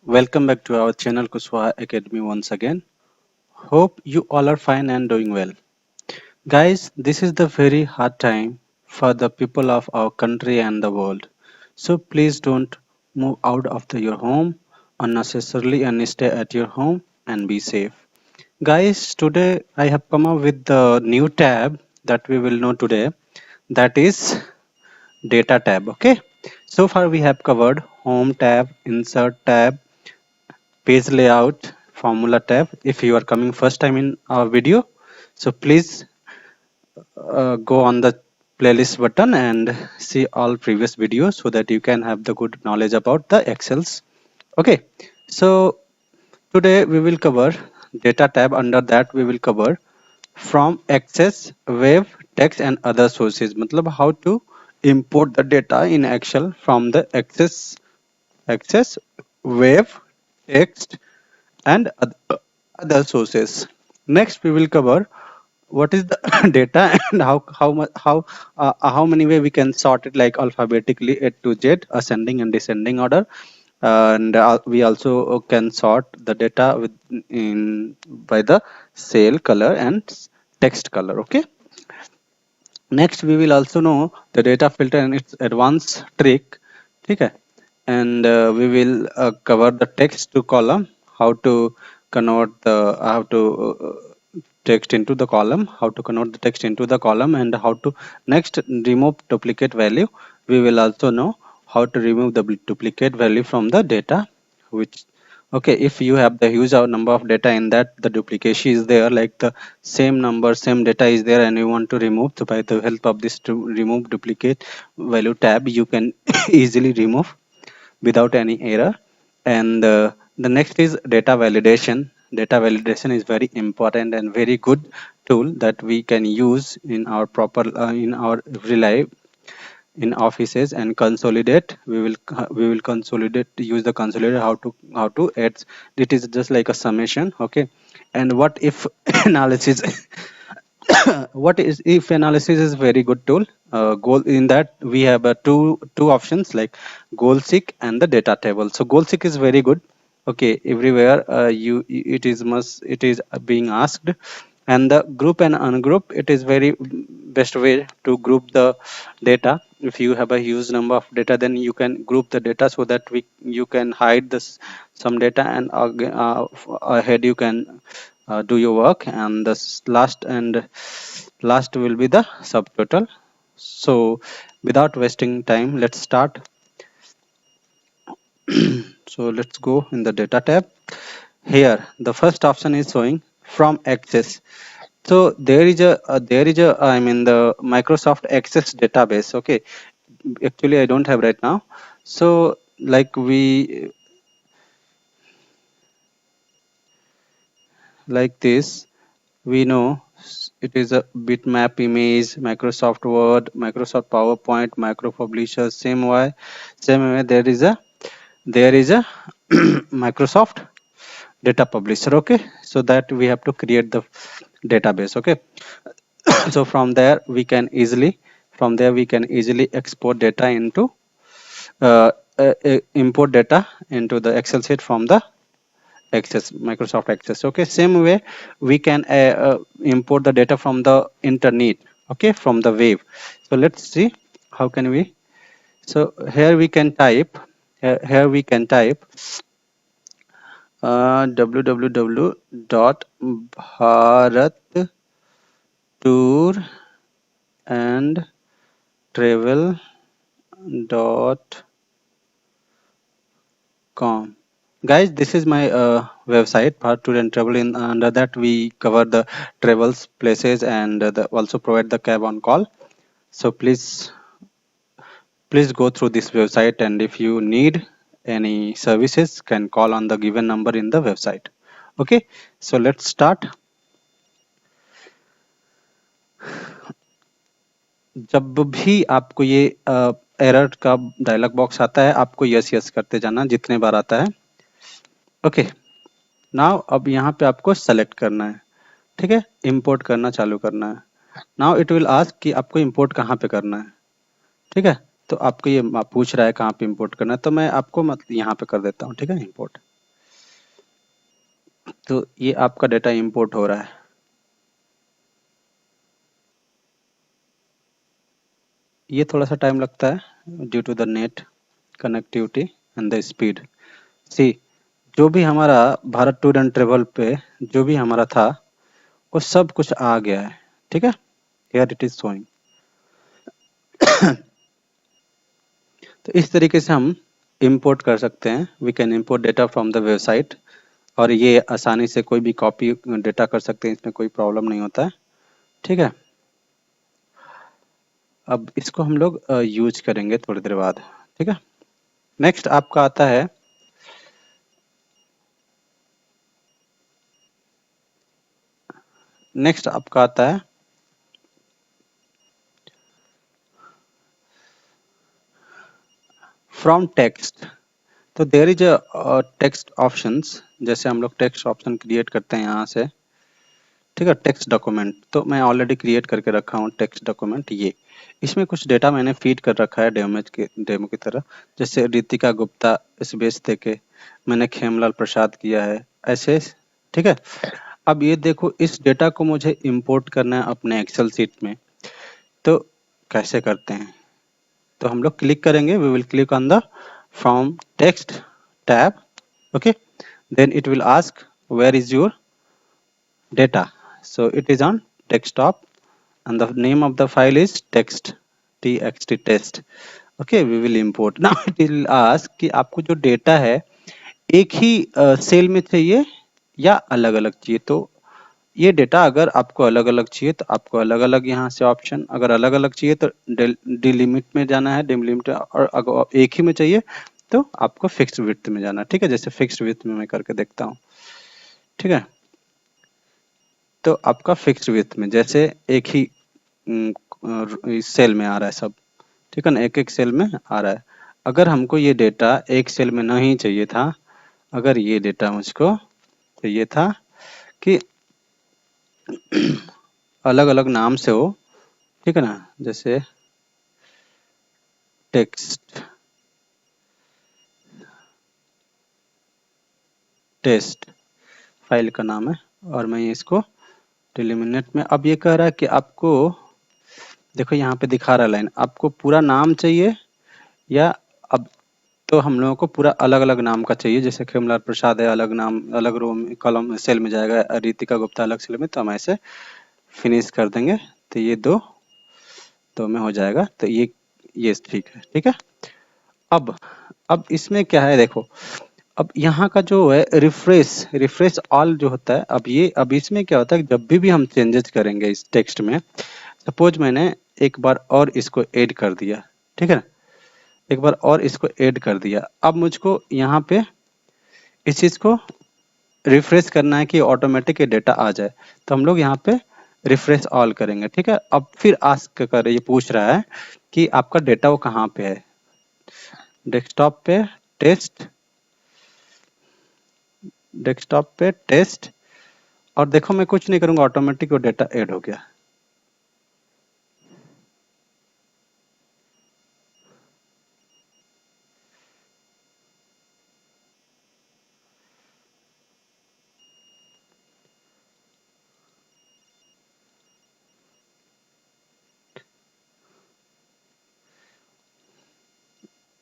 Welcome back to our channel Kushwaha Academy once again. Hope you all are fine and doing well. Guys, this is the very hard time for the people of our country and the world. So please don't move out of your home unnecessarily and stay at your home and be safe. Guys, today I have come up with the new tab that we will know today, that is data tab. Okay, so far we have covered home tab, insert tab, page layout, formula tab. If you are coming first time in our video, so please go on the playlist button and see all previous videos so that you can have the good knowledge about the excels. Okay, so today we will cover data tab. Under that we will cover from access, web, text and other sources. मतलब how to import the data in excel from the access, web, text and other sources. Next, we will cover what is the data and how many way we can sort it, like alphabetically A to Z, ascending and descending order. And we also can sort the data with in by the cell color and text color. Okay. Next, we will also know the data filter and its advanced trick. Okay. And we will cover the text to column, how to convert the how to text into the column, how to convert the text into the column, and how to next remove duplicate value. We will also know how to remove the duplicate value from the data, which okay, if you have the huge number of data in that the duplication is there, like the same number, same data is there, and you want to remove, so by the help of this to remove duplicate value tab, you can easily remove without any error. And the next is data validation. Data validation is very important and very good tool that we can use in our proper in our every life in offices. And consolidate, we will consolidate, use the consolidator, how to add. It is just like a summation. Okay. And what if analysis, what is if analysis is very good tool. Goal in that we have two options, like goal seek and the data table. So goal seek is very good. Okay, everywhere you it is must it is being asked. And the group and ungroup, it is very best way to group the data. If you have a huge number of data, then you can group the data so that you can hide this some data, and ahead you can do your work. And this last will be the subtotal. So without wasting time, let's start. So let's go in the data tab. Here the first option is showing from access. So there is a I mean the Microsoft Access database. Okay, actually I don't have right now. So like this, we know it is a bitmap image, Microsoft Word, Microsoft PowerPoint, Micro Publisher. Same way there is a Microsoft Data Publisher. Okay, so that we have to create the database. Okay. So from there we can easily export data into import data into the Excel sheet from the Access, Microsoft Access. Okay, same way we can import the data from the internet. Okay, from the web. So let's see how can we. So here we can type. Here we can type www.bharattour and travel.com. Guys, this is my website, Bharat Tour and Travel. In under that we cover the travels, places, and also provide the cab on call. So please go through this website, and if you need any services, can call on the given number in the website. Okay, so let's start. जब भी आपको ये error का dialogue box आता है, आपको yes yes करते जाना जितने बार आता है. ओके, नाउ अब यहाँ पे आपको सेलेक्ट करना है. ठीक है, इंपोर्ट करना चालू करना है. नाउ इट विल आस्क कि आपको इंपोर्ट कहाँ पे करना है. ठीक है, तो आपको ये पूछ रहा है कहाँ पे इंपोर्ट करना है, तो मैं आपको यहाँ पे कर देता हूँ. ठीक है, इंपोर्ट. तो ये आपका डेटा इंपोर्ट हो रहा है। ये थोड़ा सा टाइम लगता है due to the net connectivity and the speed. See, जो भी हमारा भारत टूर एंड ट्रेवल पे जो भी हमारा था वो सब कुछ आ गया है, ठीक है। Here it is showing. तो इस तरीके से हम इंपोर्ट कर सकते हैं। We can import data from the website, और ये आसानी से कोई भी कॉपी डेटा कर सकते हैं, इसमें कोई प्रॉब्लम नहीं होता है, ठीक है। अब इसको हम लोग यूज करेंगे थोड़ी देर बाद, ठीक है। नेक्स्ट आपका आता है फ्रॉम टेक्स्ट। तो there is a text options. जैसे हम लोग टेक्स्ट ऑप्शन क्रिएट करते हैं यहाँ से, ठीक है। टेक्स्ट डॉक्यूमेंट तो मैं ऑलरेडी क्रिएट करके रखा हूँ टेक्स्ट डॉक्यूमेंट। ये इसमें कुछ डेटा मैंने फीड कर रखा है डेमो की तरह। जैसे रितिका गुप्ता इस बेस के मैंने खेमलाल प्रसाद किया है, ऐसे, ठीक है। अब ये देखो, इस डेटा को मुझे इंपोर्ट करना है अपने एक्सेल सीट में। तो कैसे करते हैं? तो हम लोग क्लिक करेंगे, we will click on the from text tab, okay. Then it will ask where is your data. So it is on desktop and the name of the file is txt test. Okay, we will import. Now it will ask कि आपको जो data है एक ही cell में चाहिए या अलग अलग चाहिए। तो ये डेटा अगर आपको अलग अलग चाहिए तो आपको अलग अलग यहाँ से ऑप्शन, अगर अलग अलग चाहिए तो डिलिमिट में जाना है, डिलिमिट, और अगर एक ही में चाहिए तो आपको फिक्स्ड विड्थ में जाना है, ठीक है। जैसे फिक्स्ड विड्थ में मैं करके देखता हूँ, ठीक है। तो आपका फिक्स्ड विड्थ में जैसे एक ही इस सेल में आ रहा है सब, ठीक है ना, एक एक सेल में आ रहा है। अगर हमको ये डेटा एक सेल में नहीं चाहिए था, अगर ये डेटा मुझको चाहिए था कि अलग अलग नाम से हो, ठीक है ना, जैसे टेक्स्ट टेस्ट फाइल का नाम है, और मैं इसको डिलिमिनेट में, अब ये कह रहा है कि आपको, देखो यहाँ पे दिखा रहा है लाइन, आपको पूरा नाम चाहिए या, अब तो हम लोगों को पूरा अलग अलग नाम का चाहिए। जैसे खेमलाल प्रसाद है, अलग नाम अलग रो में कॉलम सेल में जाएगा, रितिका गुप्ता अलग सेल में, तो हम ऐसे फिनिश कर देंगे। तो ये दो में हो जाएगा। तो ये ठीक है, ठीक है। अब इसमें क्या है देखो, अब यहाँ का जो है रिफ्रेश ऑल जो होता है, अब इसमें क्या होता है कि जब भी हम चेंजेस करेंगे इस टेक्स्ट में, सपोज मैंने एक बार और इसको ऐड कर दिया, ठीक है ना, एक बार और इसको ऐड कर दिया। अब मुझको यहाँ पे इस चीज को रिफ्रेश करना है कि ऑटोमेटिक ये डेटा आ जाए। तो हम लोग यहाँ पे रिफ्रेश ऑल करेंगे, ठीक है। अब फिर आस्क कर ये पूछ रहा है कि आपका डेटा वो कहाँ पे है, डेस्कटॉप पे टेस्ट, डेस्कटॉप पे टेस्ट, और देखो मैं कुछ नहीं करूंगा, ऑटोमेटिक वो डेटा ऐड हो गया।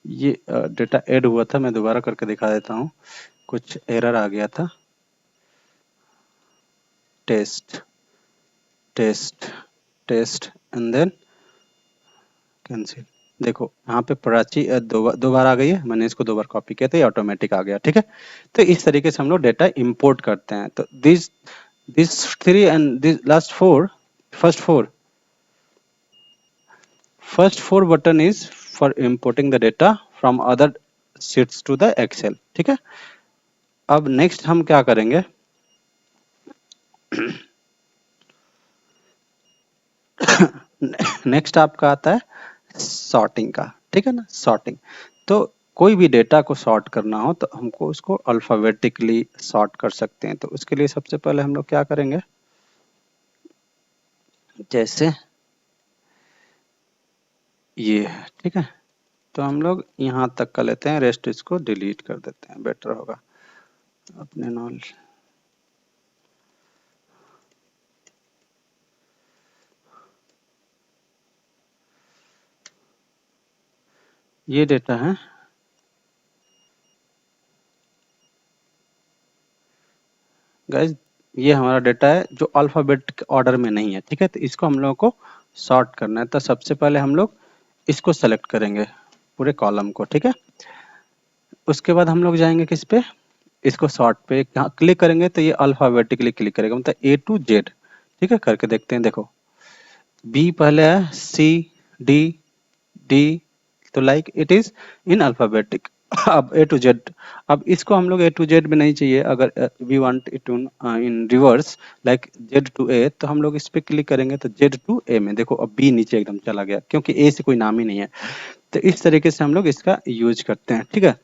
ये डेटा ऐड हुआ था, मैं दोबारा करके दिखा देता हूँ। कुछ एरर आ गया था, test test test and then cancel. देखो यहाँ पे प्राची दो बार आ गई है, मैंने इसको दो बार कॉपी किया था, ये ऑटोमेटिक आ गया, ठीक है। तो इस तरीके से हम लोग डेटा इंपोर्ट करते हैं। तो this three and this last four, first four button is for importing the data from other sheets to the Excel, ठीक है। अब नेक्स्ट हम क्या करेंगे, नेक्स्ट आपका आता है सॉर्टिंग का, ठीक है ना, सॉर्टिंग। तो कोई भी डेटा को सॉर्ट करना हो तो हमको उसको अल्फाबेटिकली सॉर्ट कर सकते हैं। तो उसके लिए सबसे पहले हम लोग क्या करेंगे, जैसे ये, ठीक है। तो हम लोग यहाँ तक का लेते हैं, रेस्ट इसको डिलीट कर देते हैं, बेटर होगा अपने नॉलेज। ये डेटा है, गाइज ये हमारा डेटा है जो अल्फाबेटिक ऑर्डर में नहीं है, ठीक है। तो इसको हम लोगों को सॉर्ट करना है। तो सबसे पहले हम लोग इसको सेलेक्ट करेंगे पूरे कॉलम को, ठीक है। उसके बाद हम लोग जाएंगे किस पे, इसको सॉर्ट पे क्लिक करेंगे तो ये अल्फाबेटिकली क्लिक करेगा, मतलब ए टू जेड, ठीक है। करके देखते हैं, देखो बी पहले है, सी, डी, डी, तो like it is in alphabetic. अब ए टू जेड, अब इसको हम लोग ए टू जेड में नहीं चाहिए, अगर we want it in reverse like Z to A, तो हम लोग इस पे क्लिक करेंगे तो जेड टू ए में देखो अब बी नीचे एकदम चला गया, क्योंकि ए से कोई नाम ही नहीं है। तो इस तरीके से हम लोग इसका यूज करते हैं, ठीक है।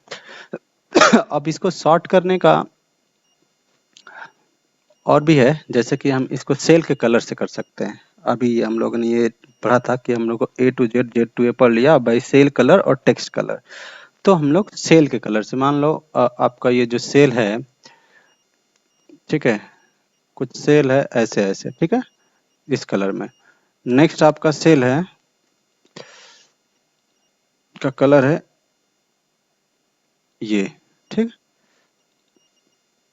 अब इसको सॉर्ट करने का और भी है, जैसे कि हम इसको सेल के कलर से कर सकते हैं। अभी हम लोगों ने ये पढ़ा था कि हम लोग को ए टू जेड, जेड टू ए पढ़ लिया बाई सेल कलर और टेक्स्ट कलर। तो हम लोग सेल के कलर से, मान लो आपका ये जो सेल है, ठीक है, कुछ सेल है ऐसे ऐसे, ठीक है, इस कलर में। नेक्स्ट आपका सेल है का कलर है ये, ठीक,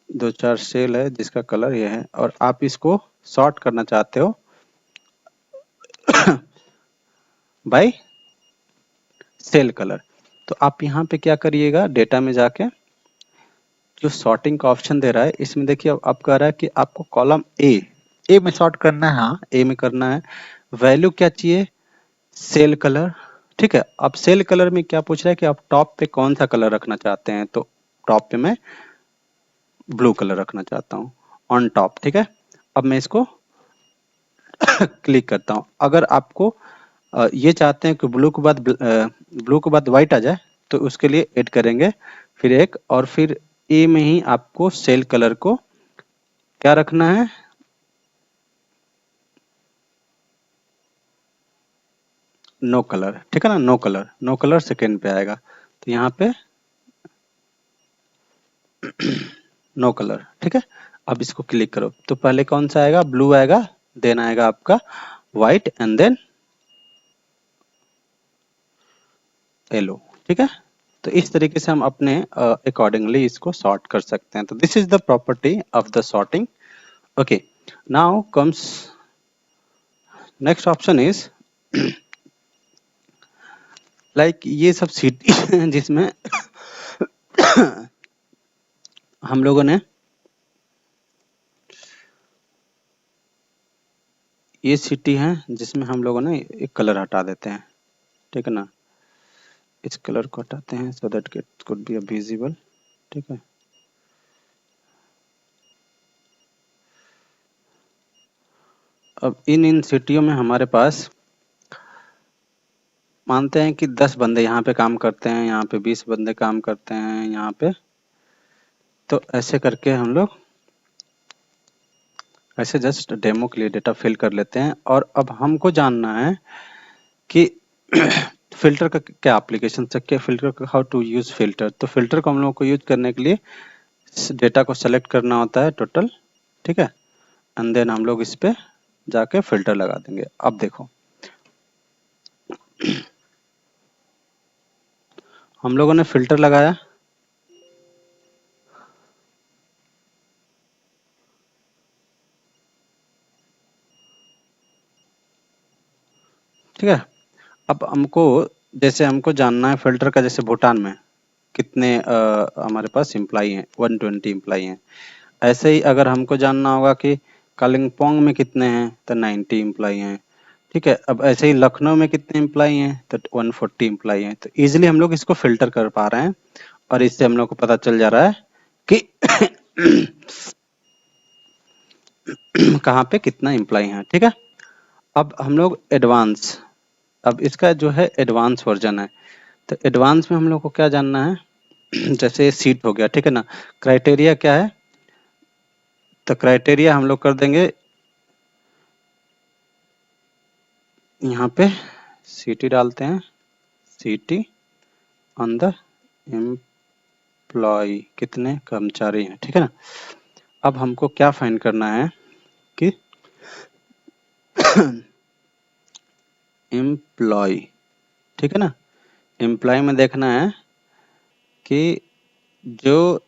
दो चार सेल है जिसका कलर ये है, और आप इसको सॉर्ट करना चाहते हो बाय सेल कलर। तो आप यहाँ पे क्या करिएगा, डेटा में जाके जो सॉर्टिंग का ऑप्शन दे रहा है, इसमें देखिए अब कह रहा है कि आपको कॉलम ए में सॉर्ट करना है। हाँ, ए में करना है। वैल्यू क्या चाहिए, सेल कलर, ठीक है। अब सेल कलर में क्या पूछ रहा है कि आप टॉप पे कौन सा कलर रखना चाहते हैं, तो टॉप पे मैं ब्लू कलर रखना चाहता हूँ, ऑन टॉप, ठीक है। अब मैं इसको क्लिक करता हूँ। अगर आपको ये चाहते हैं कि ब्लू के बाद व्हाइट आ जाए, तो उसके लिए ऐड करेंगे फिर एक, और फिर ए में ही आपको सेल कलर को क्या रखना है, नो कलर, ठीक है ना, no colour, no colour second पे आएगा। तो यहाँ पे नो कलर, ठीक है। अब इसको क्लिक करो तो पहले कौन सा आएगा, ब्लू आएगा, देन आएगा आपका व्हाइट, एंड देन येलो, ठीक है। तो इस तरीके से हम अपने अकॉर्डिंगली इसको सॉर्ट कर सकते हैं। तो this is the property of the sorting. Okay, now comes next option is like ये सब सिटी हैं जिसमें हम लोगों ने ये सिटी है जिसमें हम लोगों ने एक कलर हटा देते हैं, ठीक है ना। इस कलर को हटाते हैं so that it could be visible, ठीक है। अब इन सिटियों में हमारे पास मानते हैं कि 10 बंदे यहाँ पे काम करते हैं, यहाँ पे 20 बंदे काम करते हैं यहाँ पे, तो ऐसे करके हम लोग ऐसे जस्ट डेमो के लिए डेटा फिल कर लेते हैं। और अब हमको जानना है कि फिल्टर का क्या एप्लीकेशन है, क्या फिल्टर का, हाउ टू यूज फिल्टर। तो फिल्टर को हम लोग को यूज करने के लिए डेटा को सेलेक्ट करना होता है टोटल, ठीक है, एंड देन हम लोग इस पे जाके फिल्टर लगा देंगे। अब देखो हम लोगों ने फिल्टर लगाया, ठीक है। अब हमको जैसे हमको जानना है फिल्टर का, जैसे भूटान में कितने हमारे पास एम्प्लॉई हैं, 120 एम्प्लॉई हैं। ऐसे ही अगर हमको जानना होगा कि कालिम्पोंग में कितने हैं, तो 90 एम्प्लॉई हैं, ठीक है। अब ऐसे ही लखनऊ में कितने एम्प्लॉई हैं, तो 140 एम्प्लॉई हैं। तो इजीली हम लोग इसको फिल्टर कर पा रहे हैं, और इससे हम लोग को पता चल जा रहा है कि कहाँ पे कितना एम्प्लॉई है, ठीक है। अब हम लोग एडवांस, अब इसका जो है एडवांस वर्जन है। तो एडवांस में हम लोग को क्या जानना है, जैसे सीट हो गया, ठीक है ना। क्राइटेरिया क्या है, तो क्राइटेरिया हम लोग कर देंगे यहाँ पे, सीटी डालते हैं, सीटी ऑन द एम्प्लॉय, कितने कर्मचारी हैं, ठीक है ना। अब हमको क्या फाइंड करना है कि एम्प्लॉय, ठीक है ना, एम्प्लॉय में देखना है कि जो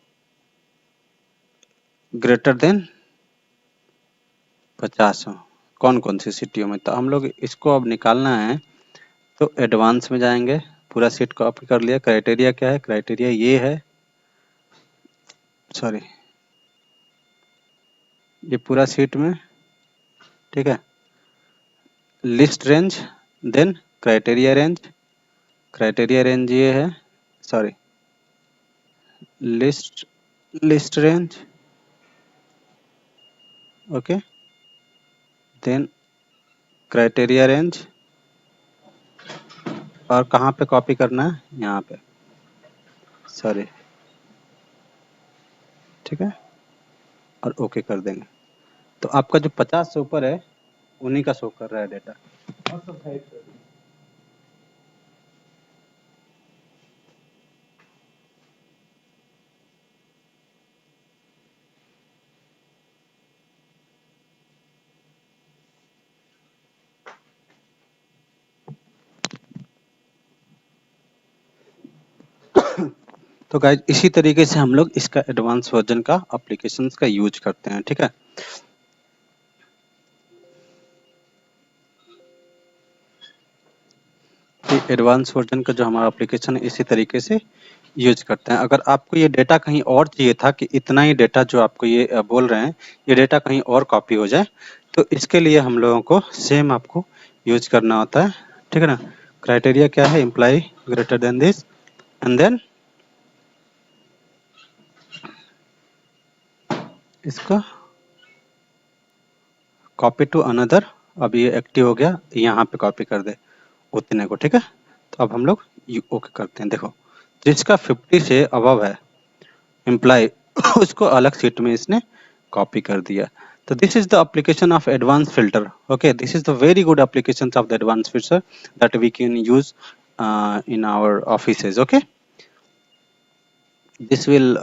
ग्रेटर देन 50 हो, कौन कौन सी सिटियों में। तो हम लोग इसको अब निकालना है, तो एडवांस में जाएंगे, पूरा सीट कॉपी कर लिया। क्राइटेरिया क्या है, क्राइटेरिया ये है, सॉरी ये पूरा सीट में, ठीक है। List range, then criteria range, criteria range ये है, sorry list range, okay, then criteria range, और कहाँ पे कॉपी करना है, यहाँ पे, सॉरी, ठीक है, और ओके कर देंगे। तो आपका जो 50 से ऊपर है उन्हीं का शो कर रहा है डेटा। तो गाइज इसी तरीके से हम लोग इसका एडवांस वर्जन का एप्लीकेशंस का यूज करते हैं, ठीक है। एडवांस वर्जन का जो हमारा एप्लीकेशन है इसी तरीके से यूज करते हैं। अगर आपको ये डेटा कहीं और चाहिए था कि इतना ही डेटा जो आपको ये बोल रहे हैं ये डेटा कहीं और कॉपी हो जाए, तो इसके लिए हम लोगों को सेम आपको यूज करना होता है, ठीक है ना। क्राइटेरिया क्या है, employ greater than this, and then इसका कॉपी टू अनदर। अब ये एक्टिव हो गया, यहाँ पे कॉपी कर दे उतने को, ठीक है। तो अब हम लोग ओके करते हैं। देखो जिसका 50 से अबव है एम्प्लॉय उसको अलग सीट में इसने कॉपी कर दिया। तो this is the application of advance filter, okay, this is the very good application of the advance filter that we can use in our offices, okay. This will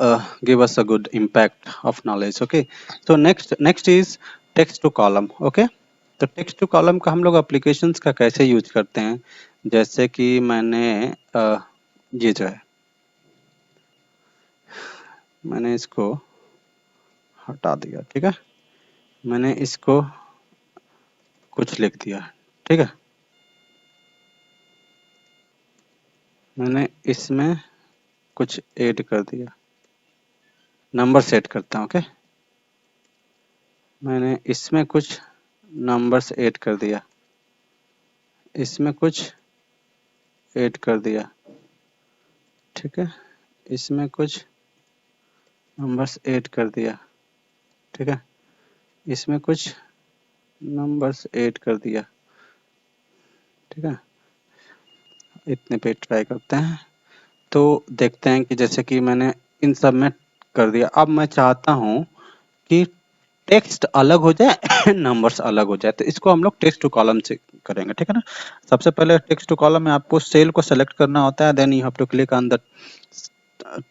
give us a good impact of knowledge, okay. So next is text to column, okay. तो text to column का हम लोग applications का कैसे use करते हैं, जैसे कि मैंने ये जो है मैंने इसको हटा दिया, ठीक है, मैंने इसको कुछ लिख दिया, ठीक है, मैंने इसमें कुछ ऐड कर दिया, नंबर सेट करता हूँ, ओके, मैंने इसमें कुछ नंबर्स ऐड कर दिया, इसमें कुछ ऐड कर दिया, ठीक है, इसमें कुछ नंबर्स ऐड कर दिया, ठीक है, इसमें कुछ नंबर्स ऐड कर दिया, ठीक है। इतने पे ट्राई करते हैं, तो देखते हैं कि जैसे कि मैंने इन सब में कर दिया। अब मैं चाहता हूँ कि टेक्स्ट अलग हो जाए नंबर्स अलग हो जाए, तो इसको हम लोग टेक्स्ट टू कॉलम से करेंगे, ठीक है ना। सबसे पहले टेक्स्ट टू कॉलम में आपको सेल को सेलेक्ट करना होता है, then you have to click on the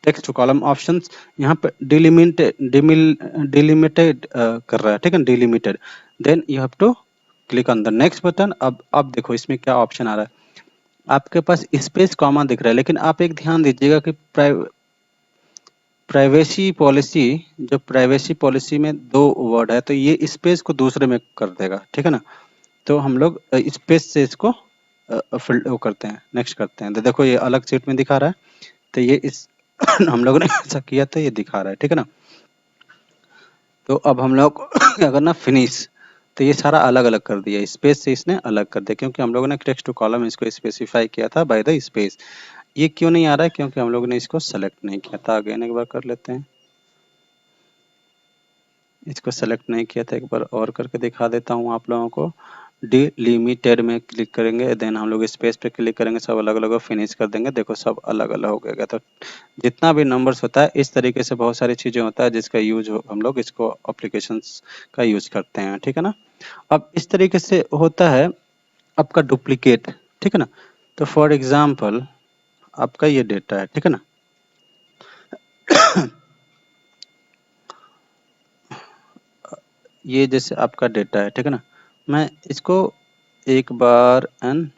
text to column options. यहाँ पे डिलिमिटेड कर रहा है, ठीक है, delimited, then you have to click on the next button. अब देखो इसमें क्या ऑप्शन आ रहा है, आपके पास स्पेस कॉमा दिख रहा है, लेकिन आप एक ध्यान दीजिएगा कि प्राइवेसी पॉलिसी, जो प्राइवेसी पॉलिसी में दो वर्ड है तो ये स्पेस को दूसरे में कर देगा, ठीक है ना। तो हम लोग स्पेस से इसको वो करते हैं, नेक्स्ट करते हैं। तो देखो ये अलग सीट में दिखा रहा है, तो ये इस हम लोगों ने ऐसा किया तो ये दिखा रहा है, ठीक है ना। तो अब हम लोग क्या करना, फिनिश, तो ये सारा अलग अलग कर दिया, स्पेस से इसने अलग कर दिया, क्योंकि हम लोगों ने टेक्स्ट टू कॉलम इसको स्पेसिफाई किया था बाय द स्पेस। ये क्यों नहीं आ रहा है, क्योंकि हम लोगों ने इसको सेलेक्ट नहीं किया था। अगेन एक बार कर लेते हैं, इसको सेलेक्ट नहीं किया था, एक बार और करके दिखा देता हूँ आप लोगों को। डिलिमिटेड में क्लिक करेंगे, देन हम लोग स्पेस पे क्लिक करेंगे, सब अलग अलग फिनिश कर देंगे, देखो सब अलग अलग हो गया। तो जितना भी नंबर्स होता है इस तरीके से बहुत सारी चीजें होता है जिसका यूज हम लोग इसको एप्लीकेशंस का यूज करते हैं, ठीक है ना। अब इस तरीके से होता है आपका डुप्लीकेट, ठीक है ना। तो फॉर एग्जाम्पल आपका ये डेटा है, ठीक है ना, ये जैसे आपका डेटा है, ठीक है ना, मैं इसको एक बार एंड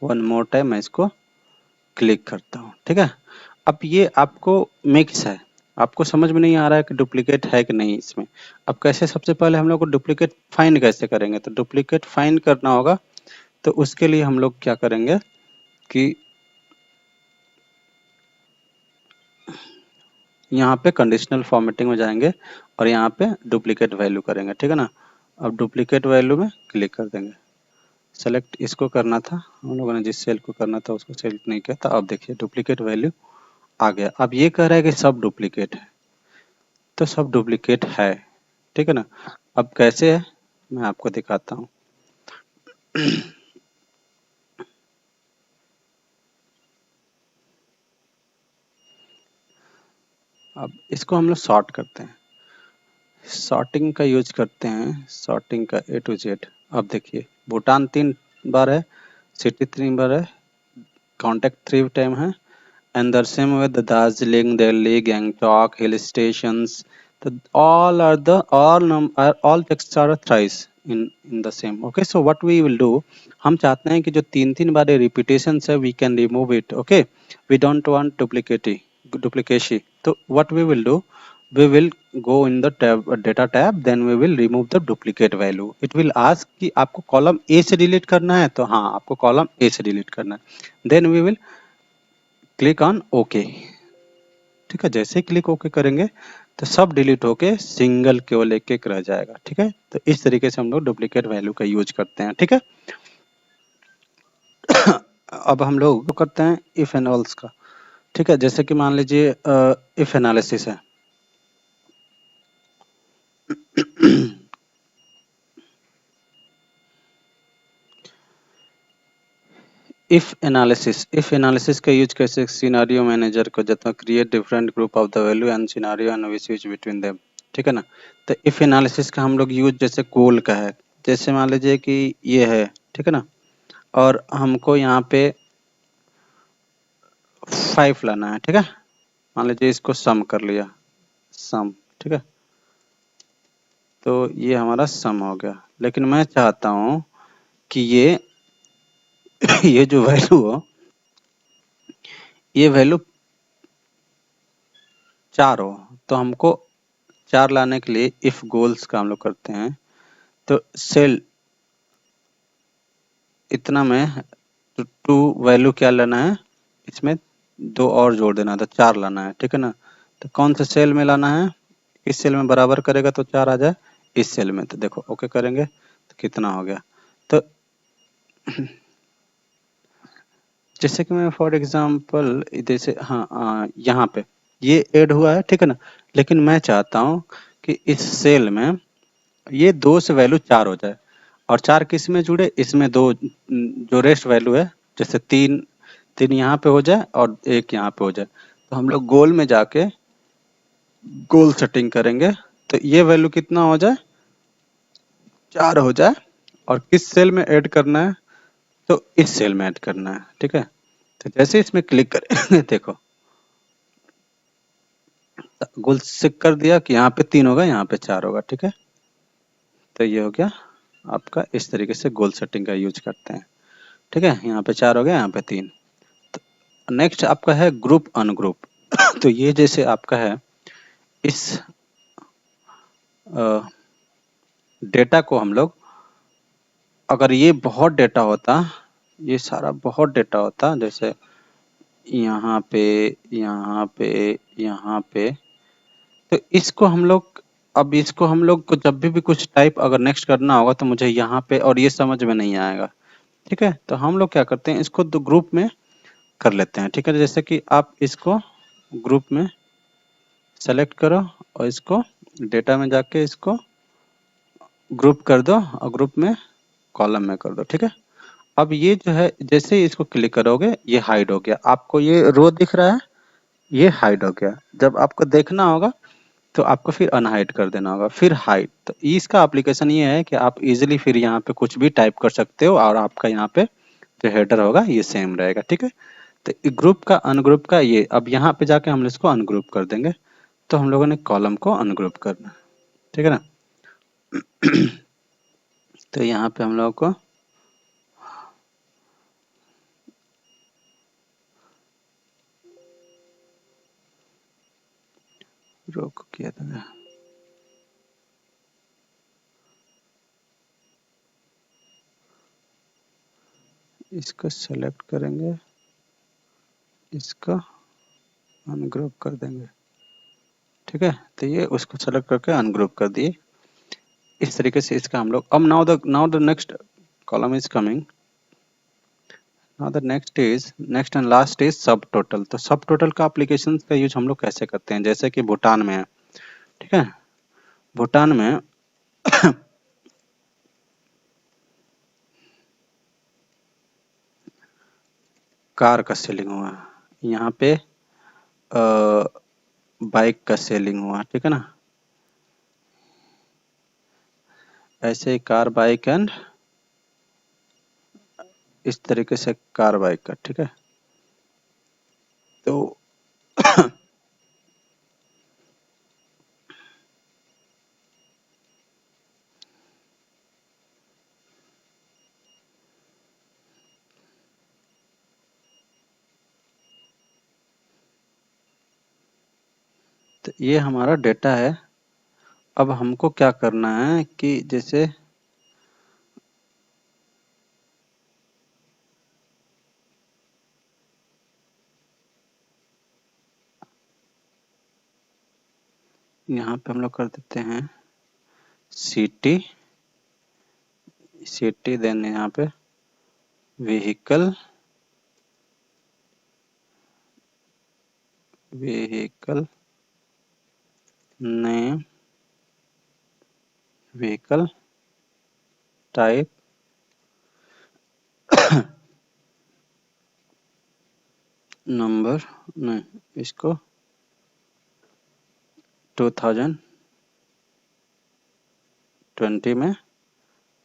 वन मोर टाइम मैं इसको क्लिक करता हूँ, ठीक है। अब ये आपको मिक्स है, आपको समझ में नहीं आ रहा है कि डुप्लीकेट है कि नहीं इसमें। अब कैसे, सबसे पहले हम लोग को डुप्लीकेट फाइंड कैसे करेंगे, तो डुप्लीकेट फाइंड करना होगा। तो उसके लिए हम लोग क्या करेंगे कि यहाँ पे कंडीशनल फॉर्मेटिंग में जाएंगे और यहाँ पे डुप्लीकेट वैल्यू करेंगे, ठीक है ना। अब डुप्लीकेट वैल्यू में क्लिक कर देंगे। सेलेक्ट इसको करना था, हम लोगों ने जिस सेल को करना था उसको सेलेक्ट नहीं किया था। अब देखिए डुप्लीकेट वैल्यू आ गया। अब ये कह रहा है कि सब डुप्लीकेट है, तो सब डुप्लीकेट है, ठीक है ना। अब कैसे है मैं आपको दिखाता हूँ। अब इसको हम लोग सॉर्ट करते हैं, सॉर्टिंग का यूज करते हैं, सॉर्टिंग का A to Z। अब देखिए भूटान 3 बार है, सिटी 3 बार है, कॉन्टेक्ट 3 टाइम है, and the same with the Darjeeling, Delhi, Gangtok, hill stations. The, all texts are thrice in the same. Okay, so what we will do, हम चाहते हैं कि जो 3 बार repetitions है we can remove it. Okay, we don't want duplication. तो what we will do, we will go in the tab data tab, then we will remove the duplicate value. It will ask कि आपको column A से delete करना है, तो हाँ आपको column A से डिलीट करना है। Then we will click on okay, ठीक है। जैसे ही क्लिक ओके करेंगे तो सब डिलीट होके सिंगल केवल एक एक रह जाएगा, ठीक है। तो इस तरीके से हम लोग डुप्लीकेट वैल्यू का यूज करते हैं, ठीक है। अब हम लोग करते हैं इफ एंड ऑल्स का, ठीक है। जैसे कि मान लीजिए इफ एनालिसिस है। इफ एनालिसिस का यूज कैसे, सिनेरियो मैनेजर को जब create different group of the value and scenario and we switch between them, ठीक है ना। तो इफ एनालिसिस का हम लोग यूज जैसे गोल का है, जैसे मान लीजिए कि ये है, ठीक है ना, और हमको यहाँ पे 5 लाना है, ठीक है। मान लीजिए इसको सम कर लिया, सम, ठीक है। तो ये हमारा सम हो गया, लेकिन मैं चाहता हूँ कि ये ये जो वैल्यू हो, ये वैल्यू 4 हो। तो हमको 4 लाने के लिए इफ गोल्स का हम लोग करते हैं। तो सेल इतना में टू वैल्यू क्या लेना है, इसमें 2 और जोड़ देना, तो 4 लाना है, ठीक है ना। तो कौन से सेल में लाना है, इस सेल में बराबर करेगा तो 4 आ जाए, इस सेल में। तो देखो ओके करेंगे तो कितना हो गया। तो जैसे कि मैं फॉर एग्जांपल जैसे हाँ यहाँ पे ये ऐड हुआ है, ठीक है ना। लेकिन मैं चाहता हूँ कि इस सेल में ये 2 से वैल्यू 4 हो जाए, और 4 किस में जुड़े, इसमें 2 जो रेस्ट वैल्यू है, जैसे 3 यहाँ पे हो जाए और 1 यहाँ पे हो जाए। तो हम लोग गोल में जाके गोल सेटिंग करेंगे, तो ये वैल्यू कितना हो जाए, 4 हो जाए। और किस सेल में ऐड करना है, तो इस सेल में ऐड करना है, ठीक है। तो जैसे इसमें क्लिक करेंगे देखो गोल से कर दिया कि यहाँ पे 3 होगा, यहाँ पे 4 होगा, ठीक है। तो ये हो गया आपका, इस तरीके से गोल सेटिंग का यूज करते हैं, ठीक है। यहाँ पे 4 हो गया, यहाँ पे 3। नेक्स्ट आपका है ग्रुप अनग्रुप। तो ये जैसे आपका है, इस डेटा को हम लोग, अगर ये बहुत डेटा होता, ये सारा बहुत डेटा होता, जैसे यहाँ पे, यहाँ पे, यहाँ पे, तो इसको हम लोग, अब इसको हम लोग को जब भी कुछ टाइप अगर नेक्स्ट करना होगा तो मुझे यहाँ पे, और ये समझ में नहीं आएगा, ठीक है। तो हम लोग क्या करते हैं, इसको 2 ग्रुप में कर लेते हैं, ठीक है। जैसे कि आप इसको ग्रुप में सेलेक्ट करो और इसको डेटा में जाके इसको ग्रुप कर दो और ग्रुप में कॉलम में कर दो, ठीक है। अब ये जो है जैसे ही इसको क्लिक करोगे ये हाइड हो गया, आपको ये रो दिख रहा है, ये हाइड हो गया। जब आपको देखना होगा तो आपको फिर अनहाइड कर देना होगा, फिर हाइड। तो इसका एप्लीकेशन ये है कि आप इजीली फिर यहाँ पे कुछ भी टाइप कर सकते हो और आपका यहाँ पे जो हेडर होगा ये सेम रहेगा, ठीक है। तो ग्रुप का अनग्रुप का ये, अब यहाँ पे जाके हम इसको अनग्रुप कर देंगे। तो हम लोगों ने कॉलम को अनग्रुप करना, ठीक है ना। तो यहाँ पे हम लोगों को रोक किया था। इसको सेलेक्ट करेंगे, इसको अनग्रुप कर देंगे, ठीक है। तो ये उसको सेलेक्ट करके अनग्रुप कर दिए। इस तरीके से इसका हम लोग अब now the next column is coming. Now the next and last is सब टोटल। तो सब टोटल का एप्लीकेशन का यूज हम लोग कैसे करते हैं, जैसे कि भूटान में है, ठीक है। भूटान में कार का सेलिंग हुआ, यहाँ पे बाइक का सेलिंग हुआ, ठीक है ना। ऐसे ही कार बाइक एंड इस तरीके से कार बाइक का, ठीक है। तो ये हमारा डेटा है। अब हमको क्या करना है कि जैसे यहाँ पे हम लोग कर देते हैं सिटी, देन यहाँ पे vehicle name, vehicle type, number नहीं, इसको 2020 में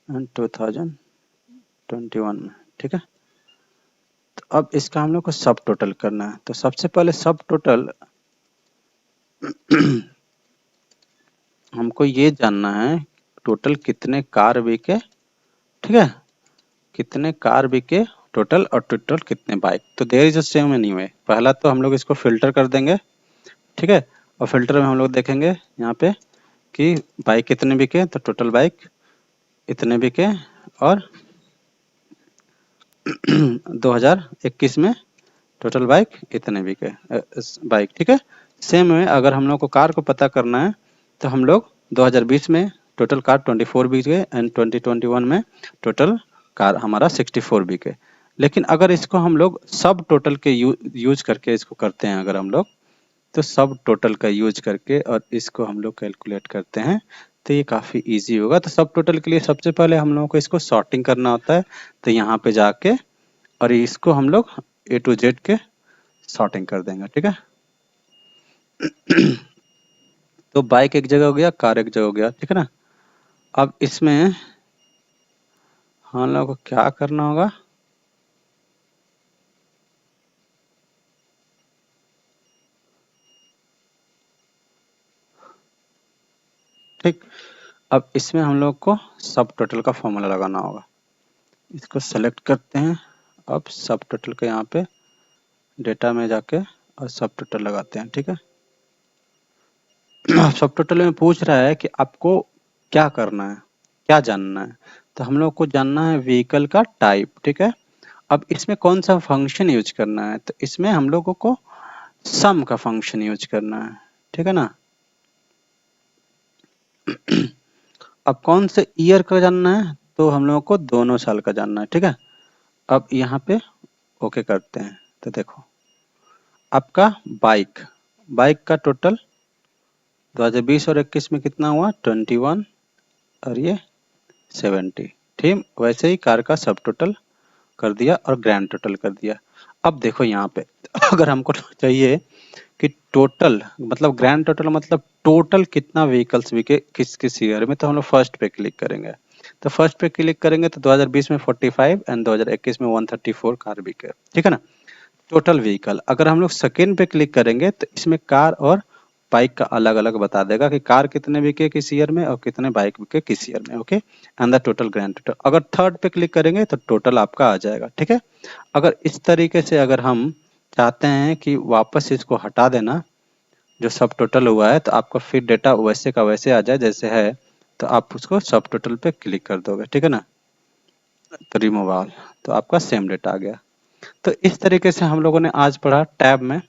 एंड 2021 में, ठीक है। तो अब इसका हम लोग को सब टोटल करना है। तो सबसे पहले सब टोटल हमको ये जानना है टोटल कितने कार बिके, ठीक है, कितने कार बिके टोटल, और टोटल कितने बाइक। तो there is a same anyway. पहला तो हम लोग इसको फिल्टर कर देंगे, ठीक है। और फिल्टर में हम लोग देखेंगे यहाँ पे कि बाइक कितने बिके, तो टोटल बाइक इतने बिके, और 2021 में टोटल बाइक इतने बिके बाइक, ठीक है। सेम में अगर हम लोग को कार को पता करना है तो हम लोग 2020 में टोटल कार 24 बिके एंड 2021 में टोटल कार हमारा 64 बिके। लेकिन अगर इसको हम लोग सब टोटल के यूज करके इसको करते हैं, अगर हम लोग तो सब टोटल का यूज करके और इसको हम लोग कैलकुलेट करते हैं, तो ये काफ़ी इजी होगा। तो सब टोटल के लिए सबसे पहले हम लोगों को इसको सॉर्टिंग करना होता है। तो यहाँ पे जाके और इसको हम लोग A to Z के सॉर्टिंग कर देंगे, ठीक है। तो बाइक एक जगह हो गया, कार एक जगह हो गया, ठीक है ना। अब इसमें हम लोग को क्या करना होगा, ठीक। अब इसमें हम लोग को सब टोटल का फॉर्मूला लगाना होगा। इसको सेलेक्ट करते हैं। अब सब टोटल के यहाँ पे डेटा में जाके और सब टोटल लगाते हैं, ठीक है। सब टोटल में पूछ रहा है कि आपको क्या करना है, क्या जानना है। तो हम लोग को जानना है व्हीकल का टाइप, ठीक है। अब इसमें कौन सा फंक्शन यूज करना है, तो इसमें हम लोगों को सम का फंक्शन यूज करना है, ठीक है ना। अब कौन से ईयर का जानना है, तो हम लोगों को दोनों साल का जानना है, ठीक है। अब यहाँ पे ओके करते हैं। तो देखो आपका बाइक का टोटल 2020 और 21 में कितना हुआ, 21 और ये 70, ठीक। वैसे ही कार का सब टोटल कर दिया और ग्रैंड टोटल कर दिया। अब देखो यहाँ पे अगर हमको चाहिए कि टोटल मतलब ग्रैंड टोटल मतलब टोटल कितना व्हीकल्स बिके किस किस ईयर में, तो हम लोग फर्स्ट पे क्लिक करेंगे। तो फर्स्ट पे क्लिक करेंगे तो 2020 में 45 एंड 2021 में 134 कार बिके, ठीक है ना, टोटल व्हीकल। अगर हम लोग सेकेंड पे क्लिक करेंगे तो इसमें कार और बाइक का अलग अलग बता देगा कि कार कितने बिके किस ईयर में और कितने बाइक बिके किस ईयर में, okay, and the total grand total. अगर थर्ड पे क्लिक करेंगे तो टोटल आपका आ जाएगा, ठीक है। अगर इस तरीके से अगर हम चाहते हैं कि वापस इसको हटा देना, जो सब टोटल हुआ है, तो आपका फिर डेटा वैसे का वैसे आ जाए जैसे है, तो आप उसको सब टोटल पे क्लिक कर दोगे, ठीक है ना। तो रिमूव ऑल, तो आपका सेम डेटा आ गया। तो इस तरीके से हम लोगों ने आज पढ़ा टैब में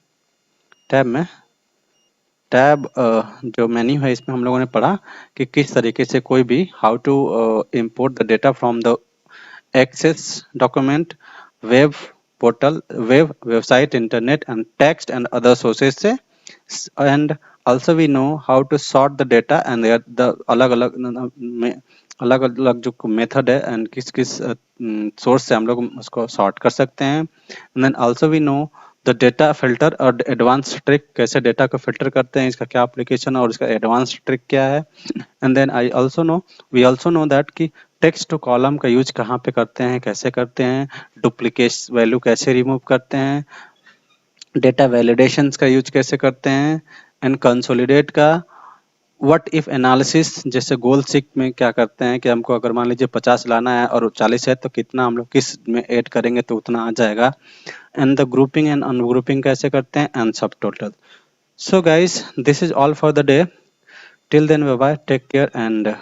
टैब जो मेन्यू है इसमें हम लोगों ने पढ़ा कि किस तरीके से कोई भी how to import the data from the access document, web portal, website, internet and text and other sources से, and also we know how to sort the data and the अलग अलग जो मेथड है एंड किस किस source से हम लोग उसको सॉर्ट कर सकते हैं। And then also we know the data filter और एडवांस ट्रिक, कैसे डेटा को फिल्टर करते हैं, इसका क्या एप्लीकेशन और इसका एडवांस ट्रिक क्या है। And then we also know that कि टेक्स्ट टू कॉलम का यूज कहाँ पे करते हैं, कैसे करते हैं, डुप्लीकेट वैल्यू कैसे रिमूव करते हैं, डेटा वैलिडेशंस का यूज कैसे करते हैं, एंड कंसोलिडेट का व्हाट इफ एनालिसिस, जैसे गोल सीक में क्या करते हैं कि हमको अगर मान लीजिए 50 लाना है और 40 है तो कितना हम लोग किस में ऐड करेंगे तो उतना आ जाएगा, and the grouping and ungrouping कैसे करते हैं, and subtotal. So guys, this is all for the day, till then bye bye, take care and